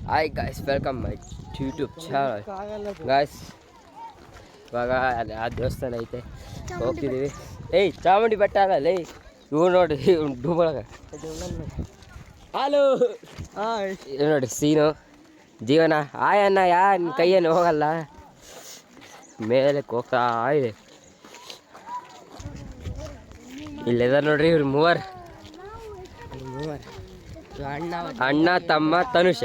Hi guys, welcome my YouTube channel guys. ಇವಾಗ ಆ ದೇವಸ್ಥಾನ ಐತೆ, ಹೋಗ್ತಿದ್ದೀವಿ. ಚಾಮುಂಡಿ ಬೆಟ್ಟ ಆಗಲ್ಲ ಇವು ನೋಡಿ, ಡೂಬೊಳಗ ಹಲೋ ನೋಡಿ ಸೀನು ಜೀವನ. ಆಯನ್ನ ಕೈಯನ್ನು ಹೋಗಲ್ಲ, ಮೇಲೆ ಹೋಗ್ತಾ ಇದೆ. ಇಲ್ಲೆದ ನೋಡ್ರಿ ಇವ್ರು ಮೂವರು, ಅಣ್ಣ ತಮ್ಮ ತನುಷ.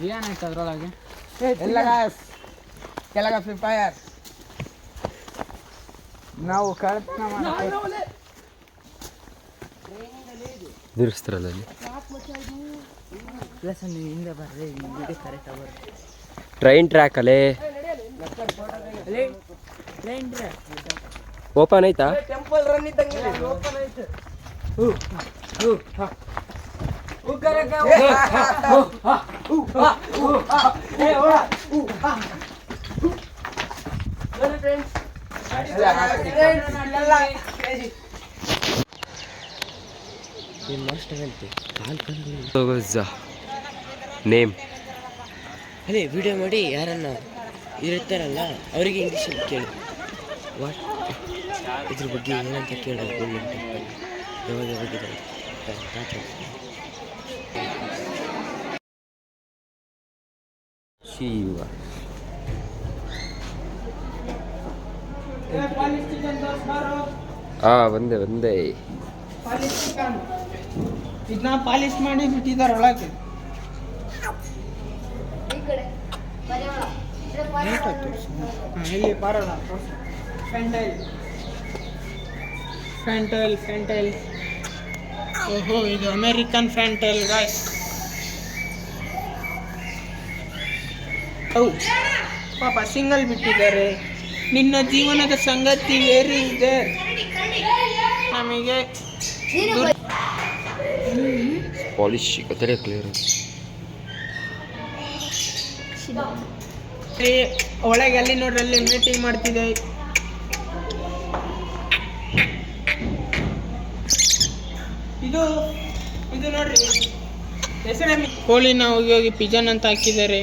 ಏನಾಯ್ತು ಅದ್ರೊಳಗೆ? ಕೆಳಗ ಫ್ರೀ ಫೈರ್ ನಾವು ನಿಲ್ಲಿಸ್ತಾರಲ್ಲ ಅಲ್ಲಿ. ಟ್ರೈನ್ ಟ್ರ್ಯಾಕ್ ಅಲ್ಲೇ ಓಪನ್ ಐತಾ? ಟೆಂಪಲ್ ರನ್ ಇದ್ದಂಗೆ ಓಪನ್ ಐತೆ. ನೇಮ್ ಅದೇ ವಿಡಿಯೋ ಮಾಡಿ ಯಾರನ್ನ ಇರ್ತಾರಲ್ಲ ಅವರಿಗೆ ಇಂಗ್ಲೀಷ್ ಕೇಳಿ, ವಾಟ್ ಇದ್ರ ಬಗ್ಗೆ ಏನಂತ ಕೇಳೋದು. ಗೋಲ್ಡನ್ ಟೆಂಪಲ್ ಯಾವಾಗ ಯಾವಾಗಿದೆ ಶಿವ. ಬಂದೆ ಇದನ್ನ ಪಾಲಿಶ್ ಮಾಡಿ ಬಿಟ್ಟಿದ್ದಾರೆ ಒಳಗೆ. ಇಲ್ಲಿ ಬರೋಣ. ಫ್ಯಾಂಟೈಲ್ ಓಹೋ, ಇದು ಅಮೇರಿಕನ್ ಫ್ಯಾಂಟೈಲ್ ಗಾಯ್ಸ್. ಪಾಪ ಸಿಂಗಲ್ ಬಿಟ್ಟಿದ್ದಾರೆ. ನಿನ್ನ ಜೀವನದ ಸಂಗತಿ ವೇರಿ ಇದೆ. ನಮಗೆ ಪಾಲಿಶ್ ಕ್ಲಿಯರ್. ಒಳಗೆ ಅಲ್ಲಿ ನೋಡ್ರಿ, ಅಲ್ಲಿ ಮೀಟಿಂಗ್ ಮಾಡ್ತಿದೆ. ಇದು ನೋಡ್ರಿ ಹೆಸರೇ ಕೋಳಿನ ಹೋಗಿ ಪಿಜನ್ ಅಂತ ಹಾಕಿದ್ದಾರೆ.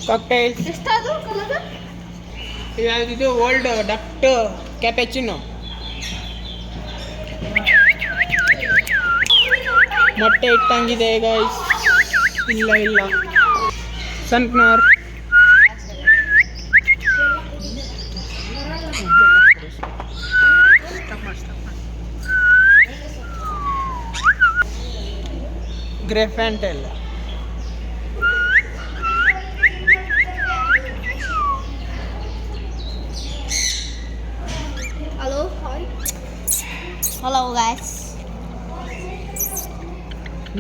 ಕಾಕ್ಟೈಲ್ ಇದು ಓಲ್ಡ್ ಡಕ್ಟ್ ಕ್ಯಾಪೆಚಿನೋ. ಮೊಟ್ಟೆ ಇಟ್ಟಂಗಿದೆ ಗೈಸ್. ಇಲ್ಲ sunflower. Grey fantail. Hello guys,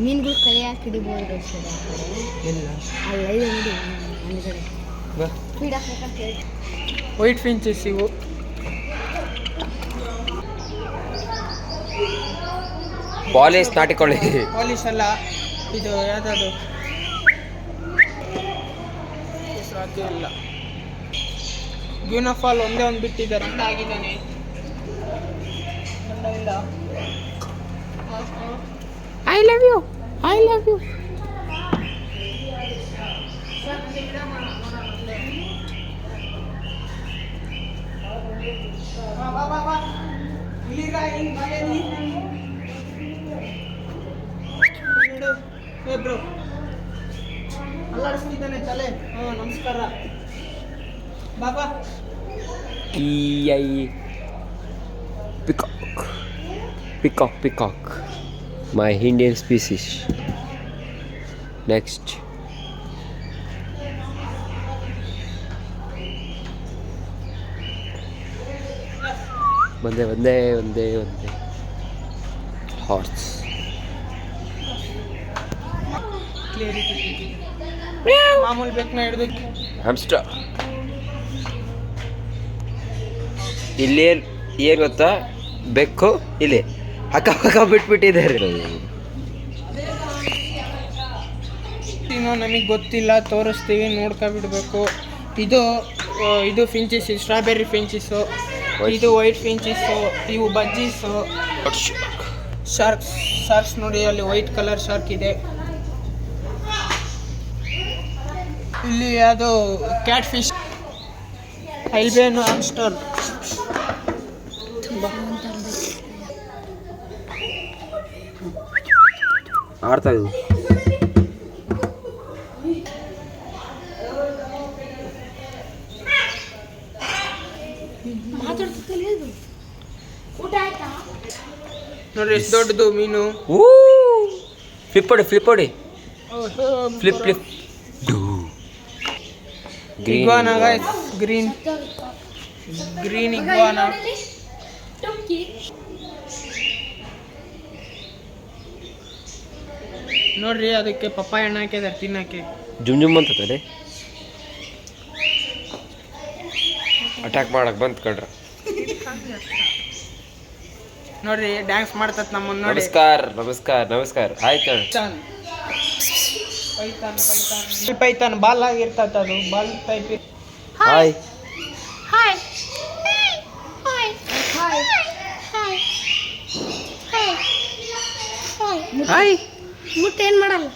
ಮೀನುಗಳು ಕೈ ಹಾಕಿಡಿಬೋದು. ಅಲ್ಲ ಇದು ನೋಡಿ, ಫೀಡ್ ಹಾಕ್ಬೇಕಂತ ಹೇಳಿ. ವೈಟ್ ಫಿಂಚಸ್ ಇವು. ಪಾಲಿಶ್ ನಾಟಿಕೊಳ್ಳಿ. ಪಾಲಿಶ್ ಅಲ್ಲ, ಇದು ಯಾವ್ದು ಇಲ್ಲ. ಗ್ಯೂನಫಾಲ್ ಒಂದೇ ಒಂದು ಬಿಟ್ಟಿದ್ದಾರೆ. ಆಗಿದ್ದಾನೆ. I love you. ಬಾ ಬಾ ಬಾ ಇಲ್ಲಿಗ ಹಿಂಗ್ ಮಳೆ ನೋಡು ಏ ಬ್ರೋ ಅಲ್ಲಾಡಿಸ್ತಿದ್ದಾನೆ ತಲೆ ನಮಸ್ಕಾರ ಬಾಬಾ ಕಿಯೈ ಪಿಕಾಕ್ ಮೈ ಇಂಡಿಯನ್ ಸ್ಪೀಸಿಸ್. ನೆಕ್ಸ್ಟ್ ಒಂದೇ ಹಾರ್ಸ್. ಮಾಮೂಲಿ ಬೆಕ್ಕನ್ನ ಹಿಡಿದು ಹ್ಯಾಮ್ಸ್ಟರ್. ಇಲ್ಲಿ ಏನು ಗೊತ್ತಾ, ಬೆಕ್ಕು ಇಲ್ಲಿ ಅಕ್ಕ ಬಿಟ್ಬಿಟ್ಟಿದ್ದಾರೆ. ನಮಗೆ ಗೊತ್ತಿಲ್ಲ, ತೋರಿಸ್ತೀವಿ, ನೋಡ್ಕೊಬಿಡ್ಬೇಕು. ಇದು ಫಿಂಚಿಸ್, ಸ್ಟ್ರಾಬೆರ್ರಿ ಫಿಂಚಿಸು, ಇದು ವೈಟ್ ಫಿಂಚಿಸು, ಇವು ಬಜ್ಜೀಸು, ಶಾರ್ಕ್ಸ್ ನೋಡಿ, ಅಲ್ಲಿ ವೈಟ್ ಕಲರ್ ಶಾರ್ಕ್ ಇದೆ. ಇಲ್ಲಿ ಅದು ಕ್ಯಾಟ್ ಫಿಶ್, ಐಲ್ಬೇನು ಹ್ಯಾಮ್ಸ್ಟರ್. ಆಡ್ತಾ ಇದ್ವು. ನೋಡ್ರಿ ಎಷ್ಟು ದೊಡ್ಡದು ಮೀನು. ಫ್ಲಿಪ್ ಹೊಡಿ. Flip iguana guys, green iguana. ನೋಡ್ರಿ ಅದಕ್ಕೆ ಪಪ್ಪಾಯ ಹಣ್ಣು ಹಾಕಿದಾರೆ ತಿನ್ನಕ್ಕೆ. ಜುಮ್ ಅಂತದೆ. ಅಟ್ಯಾಕ್ ಮಾಡಕ್ ಬಂತ್ ಕಣ್ರ. ನೋಡ್ರಿ ಡ್ಯಾನ್ಸ್ ಮಾಡ್ತತ್ ನಮ್ಮನ್ನ ನೋಡಿ. ನಮಸ್ಕಾರ ಆಯ್ತು. ಪೈತಾನ್ ಬಾಲ್ ಆಗಿರ್ತತ್, ಅದು ಬಾಲ್ ಟೈಪ್. ಹಾಯ್ ಮುಟ್ಟೆ ಏನು ಮಾಡಲ್ಲ.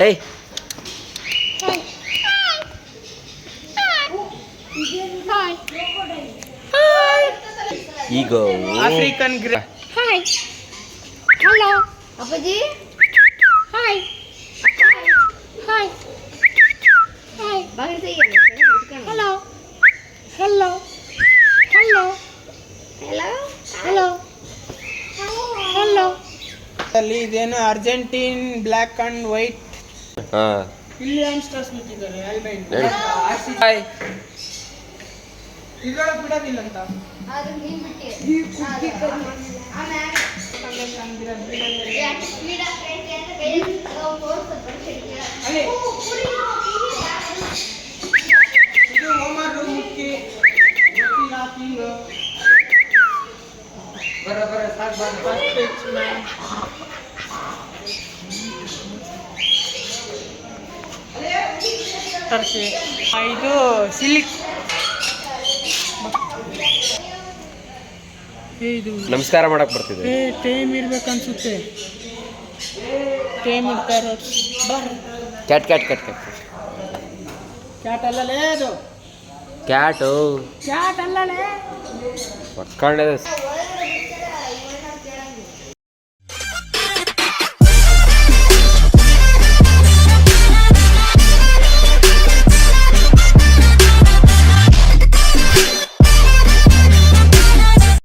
ಏಯ್ ಈಗ ಆಫ್ರಿಕನ್ ಗ್ರೇ. ಹಾಯ್ ಹಲೋ ಅಪ್ಪಾಜಿ. Hi hi hi hello hello hello hello hello hello. ಅಲ್ಲಿ ಇದೇನು ಅರ್ಜೆಂಟೀನ್ ಬ್ಲ್ಯಾಕ್ ಅಂಡ್ ವೈಟ್. ಹಾ ಇಲ್ಲಿ ಹ್ಯಾಮ್ಸ್ಟರ್ಸ್ ಬಿಟ್ಟಿದ್ದಾರೆ. ಹಾಯ್. ಇದ್ರೊಳಗೆ ಬಿಡೋದಿಲ್ಲ ಅಂತ. ಇದು ಹೋಮರ್ ಮುಕ್ಕಿ ಟರ್ಕಿ. ಇದು ಸಿಲಿಕ್. ಇದು ನಮಸ್ಕಾರ ಮಾಡಕ್ ಬರ್ತಿದೆ. ಟೇಮ್ ಇರ್ಬೇಕನ್ಸುತ್ತೆ. ಟೇಮ್ ಇರ್ತಾರೆ. ಕ್ಯಾಟ್ ಕ್ಯಾಟ್ ಅಲ್ಲಲೇ ಅದು. ಕ್ಯಾಟು ಕ್ಯಾಟ್ ಅಲ್ಲಲೇ. ಪಕ್ಕಂಡಿದೆ.